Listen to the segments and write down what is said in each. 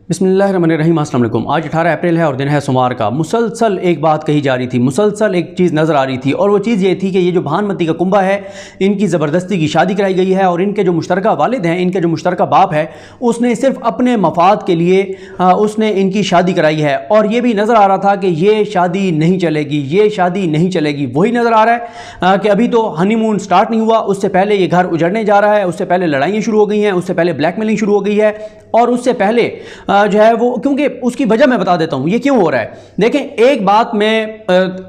बिस्मिल्लाहिर्रहमानिर्रहीम। अस्सलाम वालेकुम। आज 18 अप्रैल है और दिन है सोमवार का। मुसलसल एक बात कही जा रही थी, मुसलसल एक चीज़ नज़र आ रही थी और वो चीज़ ये थी कि ये जो भानुमती का कुंबा है, इनकी ज़बरदस्ती की शादी कराई गई है और इनके जो मुश्तरका वालिद हैं, इनके जो मुश्तरका बाप है, उसने सिर्फ अपने मफाद के लिए उसने इनकी शादी कराई है। और ये भी नज़र आ रहा था कि ये शादी नहीं चलेगी, ये शादी नहीं चलेगी। वही नज़र आ रहा है कि अभी तो हनीमून स्टार्ट नहीं हुआ, उससे पहले ये घर उजड़ने जा रहा है, उससे पहले लड़ाइयाँ शुरू हो गई हैं, उससे पहले ब्लैकमेलिंग शुरू हो गई है और उससे पहले जो है वो, क्योंकि उसकी वजह मैं बता देता हूँ ये क्यों हो रहा है। देखें, एक बात मैं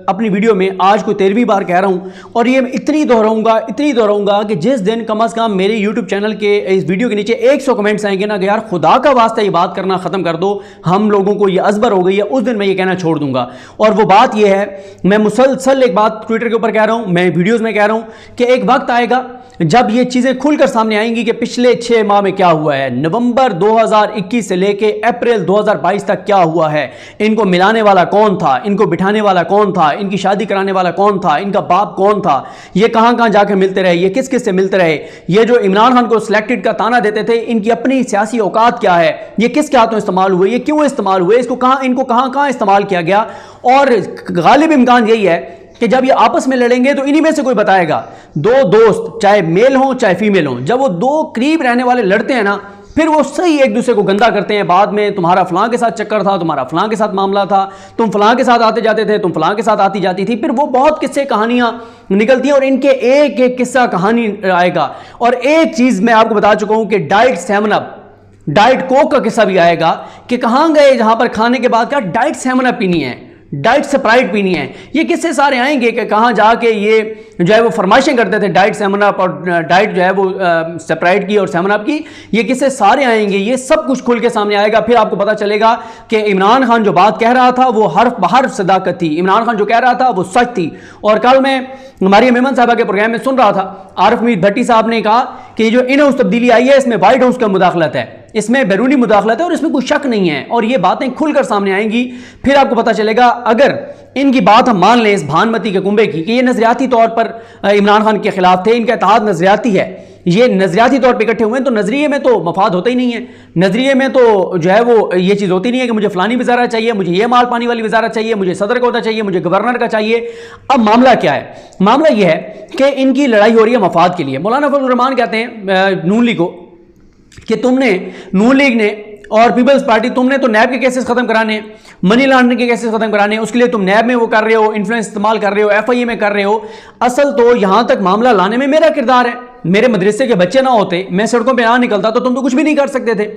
अपनी वीडियो में आज कोई 13वीं बार कह रहा हूँ और ये इतनी दोहराऊंगा कि जिस दिन कम से कम मेरे यूट्यूब चैनल के इस वीडियो के नीचे 100 कमेंट्स आएंगे ना कि यार खुदा का वास्ता ये बात करना ख़त्म कर दो, हम लोगों को ये अजबर हो गई है, उस दिन मैं ये कहना छोड़ दूंगा। और वो बात ये है, मैं मुसलसल एक बात ट्विटर के ऊपर कह रहा हूँ, मैं वीडियोज़ में कह रहा हूँ कि एक वक्त आएगा जब ये चीज़ें खुलकर सामने आएंगी कि पिछले 6 माह में क्या हुआ है, नवंबर 2021 से लेके अप्रैल 2022 तक क्या हुआ है, इनको मिलाने वाला कौन था, इनको बिठाने वाला कौन था, इनकी शादी कराने वाला कौन था, इनका बाप कौन था, ये कहां कहां जाकर मिलते रहे, ये किस किस से मिलते रहे, ये जो इमरान खान को सिलेक्टेड का ताना देते थे, इनकी अपनी सियासी औकात क्या है, ये किसके हाथों इस्तेमाल हुए, ये क्यों इस्तेमाल हुए, इनको कहां कहां इस्तेमाल किया गया। और गालिब इम्कान यही है कि जब ये आपस में लड़ेंगे तो इन्हीं में से कोई बताएगा। दो दोस्त चाहे मेल हो चाहे फीमेल हो, जब वो दो करीब रहने वाले लड़ते हैं ना, फिर वो सही एक दूसरे को गंदा करते हैं। बाद में तुम्हारा फलां के साथ चक्कर था, तुम्हारा फलां के साथ मामला था, तुम फलां के साथ आते जाते थे, तुम फलां के साथ आती जाती थी, फिर वो बहुत किस्से कहानियां निकलती हैं और इनके एक एक किस्सा कहानी आएगा। और एक चीज मैं आपको बता चुका हूं कि डाइट 7 अप, डाइट कोक का किस्सा भी आएगा कि कहां गए जहां पर खाने के बाद क्या डाइट 7 अप पीनी है, डाइट स्प्राइट पीनी है। ये किससे सारे आएंगे कि कहाँ जाके ये जो है वो फरमाइशें करते थे डाइट 7 अप और डाइट जो है वो स्प्राइट की और 7 अप की, ये किससे सारे आएंगे। ये सब कुछ खुल के सामने आएगा। फिर आपको पता चलेगा कि इमरान खान जो बात कह रहा था वो हर्फ बहर्फ सदाकत थी, इमरान खान जो कह रहा था वो सच थी। और कल मैं हमारी मेमन साहबा के प्रोग्राम में सुन रहा था, आरिफ मीर भट्टी साहब ने कहा कि जो इन हाउस तब्दीली आई है इसमें व्हाइट हाउस का मुदाखलत है, इसमें बैरूनी मुदाखलत है और इसमें कोई शक नहीं है। और ये बातें खुलकर सामने आएंगी। फिर आपको पता चलेगा, अगर इनकी बात हम मान लें इस भानुमती के कुंबे की कि ये नजरियाती तौर पर इमरान खान के खिलाफ थे, इनका इत्तेहाद नजरियाती है, ये नजरियाती तौर पर इकट्ठे हुए हैं, तो नजरिए में तो मफाद होता ही नहीं है। नजरिए में तो जो है वो ये चीज़ होती नहीं है कि मुझे फलानी वजारत चाहिए, मुझे ये माल पानी वाली वजारत चाहिए, मुझे सदर का होता चाहिए, मुझे गवर्नर का चाहिए। अब मामला क्या है? मामला यह है कि इनकी लड़ाई हो रही है मफाद के लिए। मौलाना फजल रहमान कहते हैं नून लीग को कि तुमने, नून लीग ने और पीपल्स पार्टी, तुमने तो नैब के केसेस खत्म कराने, मनी लॉन्ड्रिंग के केसेस खत्म कराने, उसके लिए तुम नैब में वो कर रहे हो, इन्फ्लुएंस इस्तेमाल कर रहे हो, एफआईए में कर रहे हो। असल तो यहां तक मामला लाने में मेरा किरदार है। मेरे मदरसे के बच्चे ना होते, मैं सड़कों पे ना निकलता तो तुम तो कुछ भी नहीं कर सकते थे।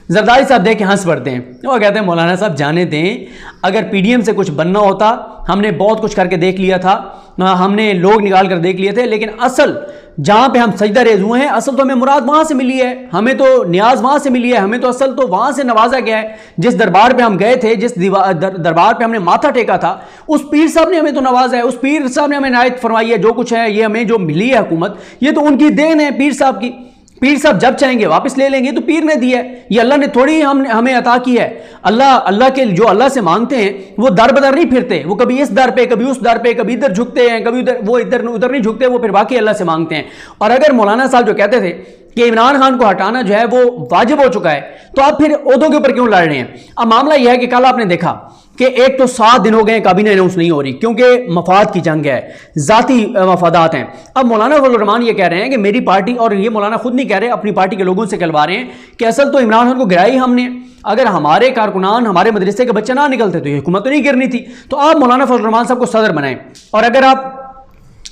जरदारी साहब देख के हंस पड़ते हैं, वो कहते हैं मौलाना साहब जाने दें, अगर पीडीएम से कुछ बनना होता, हमने बहुत कुछ करके देख लिया था, हमने लोग निकाल कर देख लिए थे, लेकिन असल जहां पे हम सजदा रेज हुए हैं, असल तो हमें मुराद वहां से मिली है, हमें तो न्याज वहां से मिली है, हमें तो असल तो वहां से नवाजा गया है। जिस दरबार पे हम गए थे, जिस दरबार पे हमने माथा टेका था, उस पीर साहब ने हमें तो नवाजा है, उस पीर साहब ने हमें इनायत फरमाई है। जो कुछ है ये हमें जो मिली है हुकूमत, ये तो उनकी देन है पीर साहब की। पीर साहब जब चाहेंगे वापस ले लेंगे, तो पीर ने दिया है, ये अल्लाह ने थोड़ी हमें अता की है। अल्लाह के जो अल्लाह से मांगते हैं वो दर बदर नहीं फिरते, वो कभी इस दर पे कभी उस दर पे, कभी इधर झुकते हैं, कभी उधर, वो इधर उधर नहीं झुकते, वो फिर बाकी अल्लाह से मांगते हैं। और अगर मौलाना साहब जो कहते थे कि इमरान खान को हटाना जो है वो वाजिब हो चुका है, तो आप फिर ओहदों के ऊपर क्यों लड़ रहे हैं? अब मामला यह है कि कल आपने देखा कि एक तो 7 दिन हो गए काबीना अनाउंस नहीं हो रही, क्योंकि मफाद की जंग है, जाती मफादात हैं। अब मौलाना फजल रहमान ये कह रहे हैं कि मेरी पार्टी, और ये मौलाना खुद नहीं कह रहे, अपनी पार्टी के लोगों से कहलवा रहे हैं कि असल तो इमरान खान को गिराई हमने, अगर हमारे कारकुनान, हमारे मदरसे के बच्चे ना निकलते तो ये हुकूमत तो नहीं गिरनी थी। तो आप मौलाना फजल रहमान साहब को सदर बनाएं। और अगर आप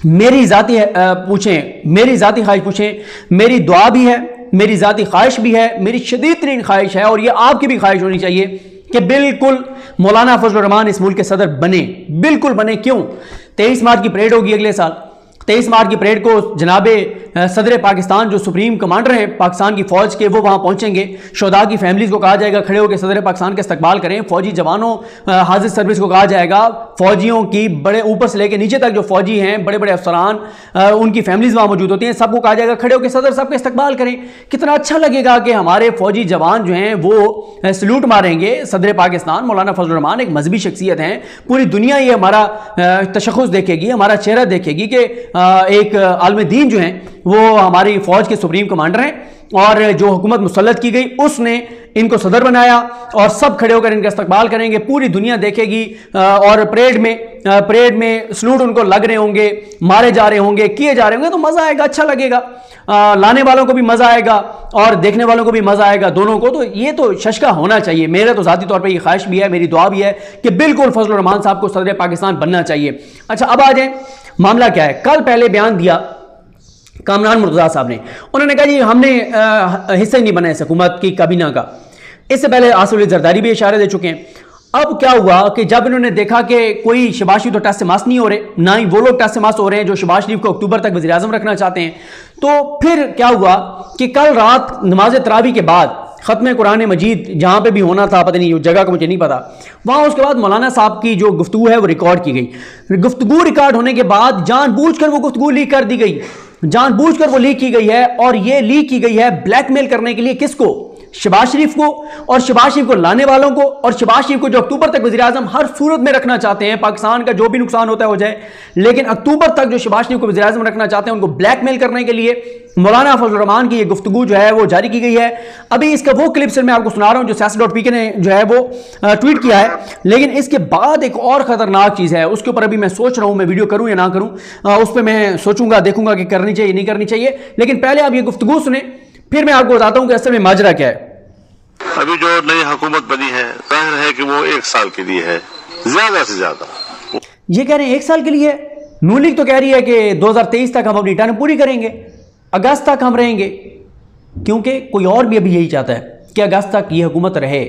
मेरी जाती पूछें, मेरी जाती ख्वाहिश पूछें, मेरी दुआ भी है, मेरी जाती ख्वाहिश भी है, मेरी शदीद तरीन ख्वाहिश है, और ये आपकी भी ख्वाहिश होनी चाहिए कि बिल्कुल मौलाना फजल रहमान इस मुल्क के सदर बने, बिल्कुल बने। क्यों? 23 मार्च की परेड होगी अगले साल। 23 मार्च की परेड को जनाबे सदर पाकिस्तान जो सुप्रीम कमांडर हैं पाकिस्तान की फौज के, वो वहाँ पहुँचेंगे। शोधा की फैमिलीज को कहा जाएगा खड़े होकर सदर पाकिस्तान का इस्तकबाल करें। फौजी जवानों, हाजिर सर्विस को कहा जाएगा, फौजियों की बड़े ऊपर से लेकर नीचे तक जो फौजी हैं, बड़े बड़े अफसरान, उनकी फैमिलीज वहाँ मौजूद होती हैं, सबको कहा जाएगा खड़े होकर सदर साहब का इस्तकबाल करें। कितना अच्छा लगेगा कि हमारे फौजी जवान जो हैं वो सल्यूट मारेंगे सदर पाकिस्तान। मौलाना फजल रहमान एक मजहबी शख्सियत हैं, पूरी दुनिया ये हमारा तशख़्ख़ुस देखेगी, हमारा चेहरा देखेगी कि एक आलम दीन जो हैं वो हमारी फ़ौज के सुप्रीम कमांडर हैं, और जो हुकूमत मुसल्लत की गई उसने इनको सदर बनाया, और सब खड़े होकर इनका इस्तकबाल करेंगे, पूरी दुनिया देखेगी, और परेड में सलूट उनको लग रहे होंगे, मारे जा रहे होंगे, किए जा रहे होंगे, तो मज़ा आएगा, अच्छा लगेगा, लाने वालों को भी मज़ा आएगा और देखने वालों को भी मज़ा आएगा, दोनों को। तो ये तो शशका होना चाहिए। मेरे तो ज़ाती तौर पर ये ख्वाहिश भी है, मेरी दुआ भी है कि बिल्कुल फजल रहमान साहब को सदर पाकिस्तान बनना चाहिए। अच्छा, अब आ जाए मामला क्या है। कल पहले बयान दिया कामरान मुर्तज़ा साहब ने, उन्होंने कहा जी हमने हिस्सा ही नहीं बना इस हुकूमत की काबीना का। इससे पहले आसिफ अली जरदारी भी इशारे दे चुके हैं। अब क्या हुआ कि जब इन्होंने देखा कि कोई शहबाज शरीफ तो टस से मास नहीं हो रहे, ना ही वो लोग टस से मास हो रहे हैं जो शहबाज शरीफ को अक्टूबर तक वज़ीर आज़म रखना चाहते हैं, तो फिर क्या हुआ कि कल रात नमाज तरावी के बाद ख़त्म कुरान मजीद जहाँ पे भी होना था, पता नहीं जगह का मुझे नहीं पता, वहाँ उसके बाद मौलाना साहब की जो गुफ्तगू है वो रिकॉर्ड की गई। गुफ्तगू रिकॉर्ड होने के बाद जानबूझकर वो गुफ्तगू लीक कर दी गई, जानबूझकर वो लीक की गई है, और ये लीक की गई है ब्लैकमेल करने के लिए। किसको? शहबाज शरीफ को, और शहबाज शरीफ को लाने वालों को, और शहबाज शरीफ को जो अक्टूबर तक वज़ीर आज़म हर सूरत में रखना चाहते हैं, पाकिस्तान का जो भी नुकसान होता है हो जाए, लेकिन अक्टूबर तक जो शहबाज शरीफ को वज़ीर आज़म रखना चाहते हैं उनको ब्लैकमेल करने के लिए मौलाना फजल रहमान की ये गुफ्तगू जो है वो जारी की गई है। अभी इसका वो क्लिप से मैं आपको सुना रहा हूं जो siyaset.pk ने जो है वो ट्वीट किया है, लेकिन इसके बाद एक और खतरनाक चीज़ है, उसके ऊपर अभी मैं सोच रहा हूं मैं वीडियो करूं या ना करूं, उस पर मैं सोचूंगा, देखूंगा कि करनी चाहिए नहीं करनी चाहिए। लेकिन पहले आप ये गुफ्तगू सुने, फिर मैं आपको बताता हूं कि असल में माजरा क्या है। अभी जो नई हुकूमत बनी है, जाहिर है कि वो 1 साल के लिए है, ज्यादा से ज्यादा। ये कह रहे हैं 1 साल के लिए। नून लीग तो कह रही है कि 2023 तक हम अपनी टर्म पूरी करेंगे, अगस्त तक हम रहेंगे, क्योंकि कोई और भी अभी यही चाहता है कि अगस्त तक ये हुकूमत रहे,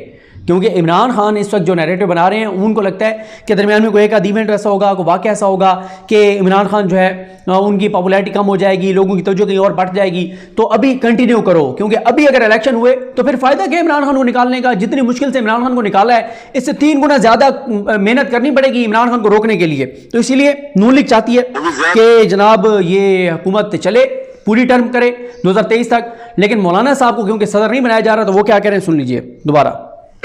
क्योंकि इमरान खान इस वक्त जो नैरेटिव बना रहे हैं उनको लगता है कि दरमियान में कोई एक आध इवेंट ऐसा होगा, कोई वाक़या ऐसा होगा कि इमरान खान जो है उनकी पॉपुलैरिटी कम हो जाएगी, लोगों की तवज्जो कहीं और बढ़ जाएगी, तो अभी कंटिन्यू करो, क्योंकि अभी अगर इलेक्शन हुए तो फिर फ़ायदा क्या इमरान खान को निकालने का? जितनी मुश्किल से इमरान खान को निकाला है, इससे 3 गुना ज़्यादा मेहनत करनी पड़ेगी इमरान खान को रोकने के लिए। तो इसीलिए नून लीग चाहती है कि जनाब ये हुकूमत चले, पूरी टर्म करे 2023 तक। लेकिन मौलाना साहब को क्योंकि सदर नहीं बनाया जा रहा, तो वो क्या कह रहे हैं सुन लीजिए दोबारा।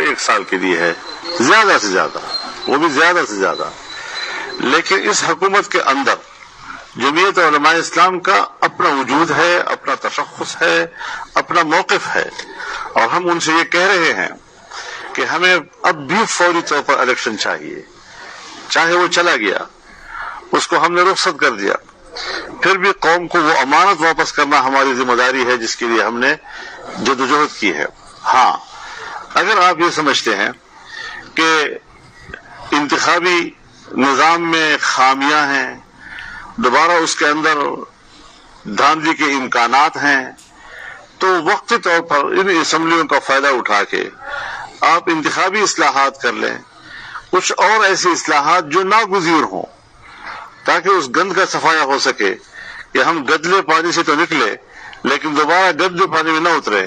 1 साल के लिए है, ज्यादा से ज्यादा, वो भी ज्यादा से ज्यादा। लेकिन इस हुकूमत के अंदर जमीयत उलमा इस्लाम का अपना वजूद है, अपना तशख्खुस है, अपना मौक़िफ़ है, और हम उनसे ये कह रहे हैं कि हमें अब भी फौरी तौर पर इलेक्शन चाहिए। चाहे वो चला गया, उसको हमने रुख्सत कर दिया, फिर भी कौम को वो अमानत वापस करना हमारी जिम्मेदारी है जिसके लिए हमने जदोजहद की है। हाँ, अगर आप ये समझते हैं कि इंतखाबी निज़ाम में खामियां हैं, दोबारा उसके अंदर धांधली के इम्कानात हैं, तो वक्ती तौर पर इन असम्बलियों का फायदा उठा के आप इंतखाबी इस्लाहात कर लें, कुछ और ऐसी इस्लाहात जो नागुज़ीर हों, ताकि उस गंद का सफाया हो सके कि हम गदले पानी से तो निकले लेकिन दोबारा गदले पानी में न उतरे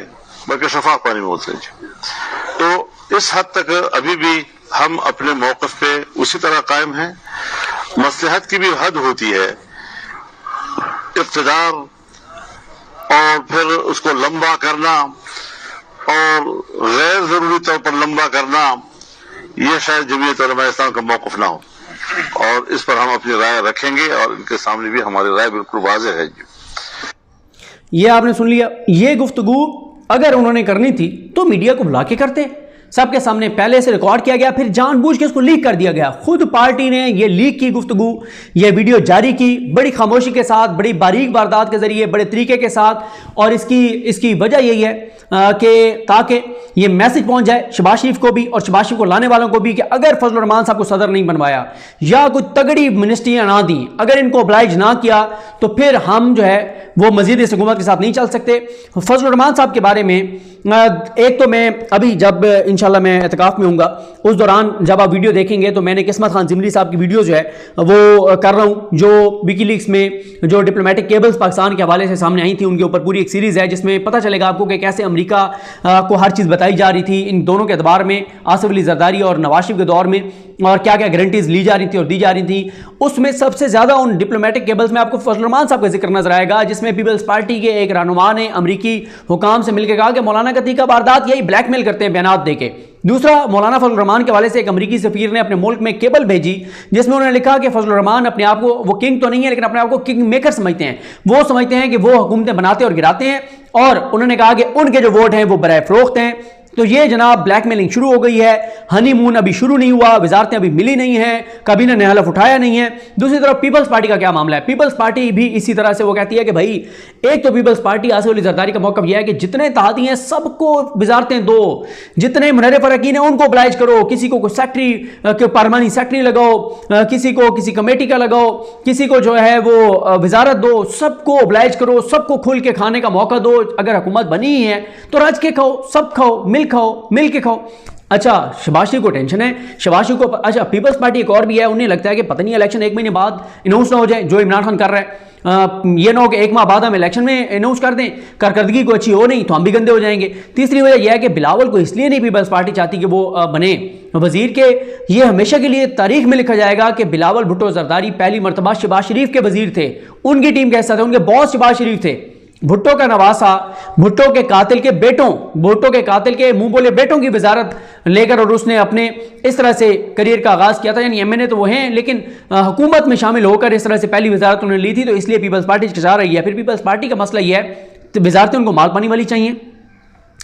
बल्कि शफाफ पानी में उतरे। तो इस हद तक अभी भी हम अपने मौक़िफ़ पे उसी तरह कायम हैं। मसलहत की भी हद होती है, इक़्तिदार और फिर उसको लंबा करना और गैर ज़रूरी तौर पर लंबा करना, यह शायद जमीयत उलमा इस्लाम का मौक़िफ़ ना हो, और इस पर हम अपनी राय रखेंगे और इनके सामने भी हमारी राय बिल्कुल वाज़ेह है। ये आपने सुन लिया। ये गुफ्तगू अगर उन्होंने करनी थी तो मीडिया को बुला के करते, सबके सामने पहले से रिकॉर्ड किया गया, फिर जानबूझ के इसको लीक कर दिया गया। खुद पार्टी ने ये लीक की गुफ्तगू, ये वीडियो जारी की बड़ी खामोशी के साथ, बड़ी बारीक वारदात के जरिए, बड़े तरीके के साथ, और इसकी वजह यही है कि ताकि ये मैसेज पहुंच जाए शहबाज शरीफ को भी और शहबाज शरीफ को लाने वालों को भी कि अगर फजल रहमान साहब को सदर नहीं बनवाया या कुछ तगड़ी मिनिस्ट्रियां ना दी, अगर इनको oblige ना किया, तो फिर हम जो है वो मजीद इस हुकूमत के साथ नहीं चल सकते। फजल रहमान साहब के बारे में एक तो मैं अभी जब इंशाल्लाह मैं एतकाफ़ में हूँगा उस दौरान जब आप वीडियो देखेंगे तो मैंने किस्मत खान जिमली साहब की वीडियो जो है वो कर रहा हूँ, जो विकीलीक्स में जो डिप्लोमेटिक केबल्स पाकिस्तान के हवाले से सामने आई थी उनके ऊपर पूरी एक सीरीज़ है जिसमें पता चलेगा आपको कि कैसे अमेरिका को हर चीज़ बताई जा रही थी इन दोनों के अदबार में, आसिफ अली जरदारी और नवाज शरीफ के दौर में, और क्या क्या गारंटीज ली जा रही थी और दी जा रही थी। उसमें सबसे ज़्यादा उन डिप्लोमेटिक केबल्स में आपको फजल रहमान साहब का जिक्र नजर आएगा, जिसमें पीपल्स पार्टी के एक रहनुमा ने अमरीकी हुकाम से मिलकर कहा कि मौलाना का तीखा वारदात यही ब्लैकमेल करते हैं बयानात देके दूसरा, मौलाना फजल रहमान के हवाले से एक अमरीकी सफीर ने अपने मुल्क में केबल भेजी जिसमें उन्होंने लिखा कि फजल रहमान अपने आप को, वो किंग तो नहीं है लेकिन अपने आप को किंग मेकर समझते हैं। वो समझते हैं कि वो हुकूमतें बनाते और गिराते हैं, और उन्होंने कहा कि उनके जो वोट हैं वो बराए फरोख्त हैं। तो ये जनाब ब्लैकमेलिंग शुरू हो गई है। हनीमून अभी शुरू नहीं हुआ, वजारतें अभी मिली नहीं हैं, काबीना ने हलफ उठाया नहीं है। दूसरी तरफ पीपल्स पार्टी का क्या मामला है? पीपल्स पार्टी भी इसी तरह से वो कहती है कि भाई, एक तो पीपल्स पार्टी आसिफ अली जरदारी का मौक़िफ़ यह है कि जितने इत्तेहादी हैं सबको वजारतें दो, जितने मुनव्वर अरकान हैं उनको oblige करो, किसी को कोई सेक्रेटरी, पार्लिमानी सेक्रेटरी लगाओ, किसी को किसी कमेटी का लगाओ, किसी को जो है वो वजारत दो, सबको oblige करो, सबको खुल के खाने का मौका दो। अगर हुकूमत बनी ही है तो रज के खाओ, सब खाओ, मिल के खाओ। अच्छा, शहबाज शरीफ को टेंशन है, शहबाज शरीफ को, अच्छा पीपल्स पार्टी एक और भी है, उन्हें लगता है कि पता नहीं इलेक्शन 1 महीने बाद अनाउंस ना हो जाए जो इमरान खान कर रहा है। ये ना हो कि 1 माह बाद हम इलेक्शन में अनाउंस कर दें, कारकर्दगी को अच्छी हो नहीं तो हम भी गंदे हो जाएंगे। तीसरी वजह यह है कि बिलावल को इसलिए नहीं पीपल्स पार्टी चाहती कि वो बने वजीर के, ये हमेशा के लिए तारीख में लिखा जाएगा कि बिलावल भुट्टो जरदारी पहली मरतबा शहबाज शरीफ के वजीर थे, उनकी टीम के हिस्सा थे, उनके बॉस शहबाज शरीफ थे। भुट्टो का नवासा, भुट्टो के कातिल के बेटों, भुट्टो के कातिल के मुंह बोले बेटों की वजारत लेकर और उसने अपने इस तरह से करियर का आगाज़ किया था। यानी एमएनए तो वो हैं लेकिन हुकूमत में शामिल होकर इस तरह से पहली वजारत उन्होंने ली थी, तो इसलिए पीपल्स पार्टी चाह रही है। फिर पीपल्स पार्टी का मसला यह है तो वजारतें उनको माल पानी वाली चाहिए,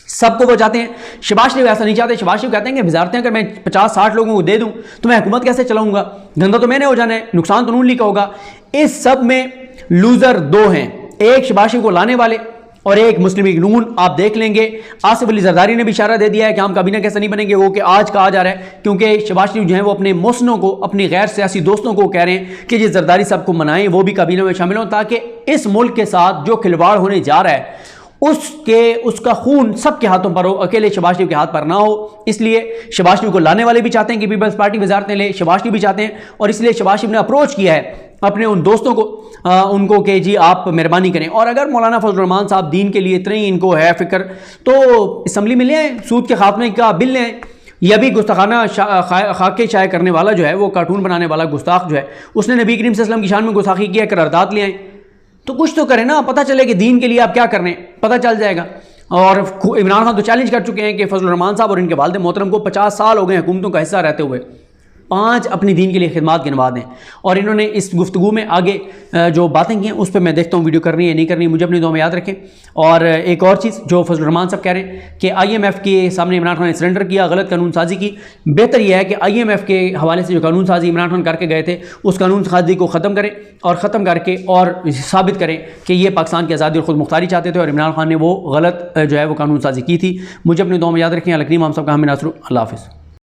सबको वो चाहते हैं। शहबाज शरीफ ऐसा नहीं चाहते। शहबाज शरीफ कहते हैं कि वजारतें अगर मैं 50-60 लोगों को दे दूं तो मैं हुकूमत कैसे चलाऊंगा, धंधा तो मैंने हो जाना है, नुकसान तो नून लीग का होगा। इस सब में लूजर दो हैं, एक शहबाज शरीफ को लाने वाले और एक मुस्लिम लीग नून। आप देख लेंगे आसिफ अली जरदारी ने भी इशारा दे दिया है कि हम काबीना कैसे नहीं बनेंगे, वो कि आज कहा जा रहा है, क्योंकि शहबाज शरीफ जो है वो अपने मोहसिनों को, अपनी गैर सियासी दोस्तों को कह रहे हैं कि ये जरदारी साहब को मनाएं, वो भी काबीना में शामिल हों, ताकि इस मुल्क के साथ जो खिलवाड़ होने जा रहा है उसका खून सबके हाथों पर हो, अकेले शहबाज शरीफ के हाथ पर ना हो। इसलिए शहबाज शरीफ को लाने वाले भी चाहते हैं कि पीपल्स पार्टी वजारतें ले, शहबाज शरीफ भी चाहते हैं, और इसलिए शहबाज शरीफ ने अप्रोच किया है अपने उन दोस्तों को, उनको कि जी आप मेहरबानी करें, और अगर मौलाना फजल रहमान साहब दीन के लिए इतने ही इनको है फिक्र तो असम्बली में ले आए, सूद के खात्मे का बिल ले आए। यह भी गुस्ताखाना खाके शाये करने वाला जो है, वो कार्टून बनाने वाला गुस्ताख जो है, उसने नबी करीम सल्लल्लाहु अलैहि वसल्लम की शान में गुस्ताखी किया, करारदाद ले आए। तो कुछ तो करें ना, पता चले कि दीन के लिए आप क्या कर रहे हैं, पता चल जाएगा। और इमरान खान तो चैलेंज कर चुके हैं कि फजल रहमान साहब और इनके वालिद मोहतरम को 50 साल हो गए हुकूमतों का हिस्सा रहते हुए, 5 अपनी दीन के लिए खिदमात गिनवा दें। और इन्होंने इस गुफ्तगू में आगे जो बातें की हैं उस पर मैं देखता हूँ वीडियो करनी है नहीं करनी, मुझे अपनी दुआ में याद रखें। और एक और चीज़ जो फजल रहमान साहब कह रहे हैं कि IMF के सामने इमरान खान ने सरेंडर किया, गलत कानून साजी की। बेहतर यह है कि IMF के हवाले से जो कानून साजी इमरान खान करके गए थे उस कानून साजी को ख़त्म करें, और ख़त्म करके और साबित करें कि ये पाकिस्तान की आज़ादी और खुद मुख्तारी चाहते थे और इमरान खान ने वो गलत जो है वो कानून साजी की थी। मुझे अपनी दुआ में याद रखें। अल करीम हम सब का हमें नासरू। अल्लाह हाफ़िज़।